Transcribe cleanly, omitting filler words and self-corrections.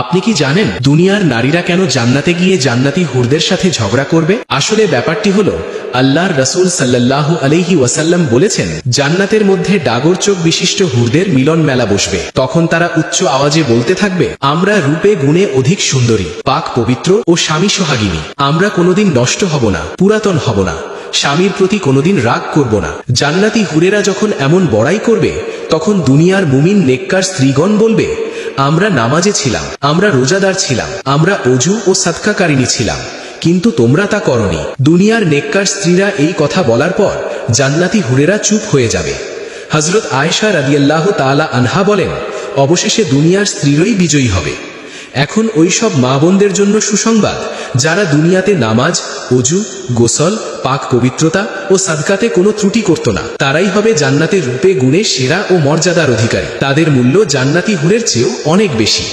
আপনি কি জানেন দুনিয়ার নারীরা কেন জান্নাতে গিয়ে জান্নাতি হুরদের সাথে ঝগড়া করবে? আসলে ব্যাপারটি হলো, আল্লাহর রাসূল সাল্লাল্লাহু আলাইহি ওয়াসাল্লাম বলেছেন, জান্নাতের মধ্যে ডাগর চোখ বিশিষ্ট হুরদের মিলন মেলা বসবে। তখন তারা উচ্চ আওয়াজে বলতে থাকবে, আমরা রূপে গুণে অধিক সুন্দরী, পাক পবিত্র ও স্বামী সোহাগিনী। আমরা কোনোদিন নষ্ট হব না, পুরাতন হব না, স্বামীর প্রতি কোনোদিন রাগ করব না। জান্নাতি হুরেরা যখন এমন বড়াই করবে, তখন দুনিয়ার মুমিন নেককার স্ত্রীগণ বলবে, আমরা নামাজে ছিলাম, আমরা রোজাদার ছিলাম, আমরা অজু ও সাদকাকারিনী ছিলাম, কিন্তু তোমরা তা করনি। দুনিয়ার নেককার স্ত্রীরা এই কথা বলার পর জান্নাতি হুরেরা চুপ হয়ে যাবে। হযরত আয়েশা রাদিয়াল্লাহু তাআলা আনহা বলেন, অবশেষে দুনিয়ার স্ত্রীরাই বিজয়ী হবে। এখন ওই সব মা বোনদের জন্য সুসংবাদ, যারা দুনিয়াতে নামাজ, অজু, গোসল, পাক পবিত্রতা ও সাদকাতে কোনো ত্রুটি করত না, তারাই হবে জান্নাতের রূপে গুণে সেরা ও মর্যাদার অধিকারী। তাদের মূল্য জান্নাতি হুরের চেয়েও অনেক বেশি।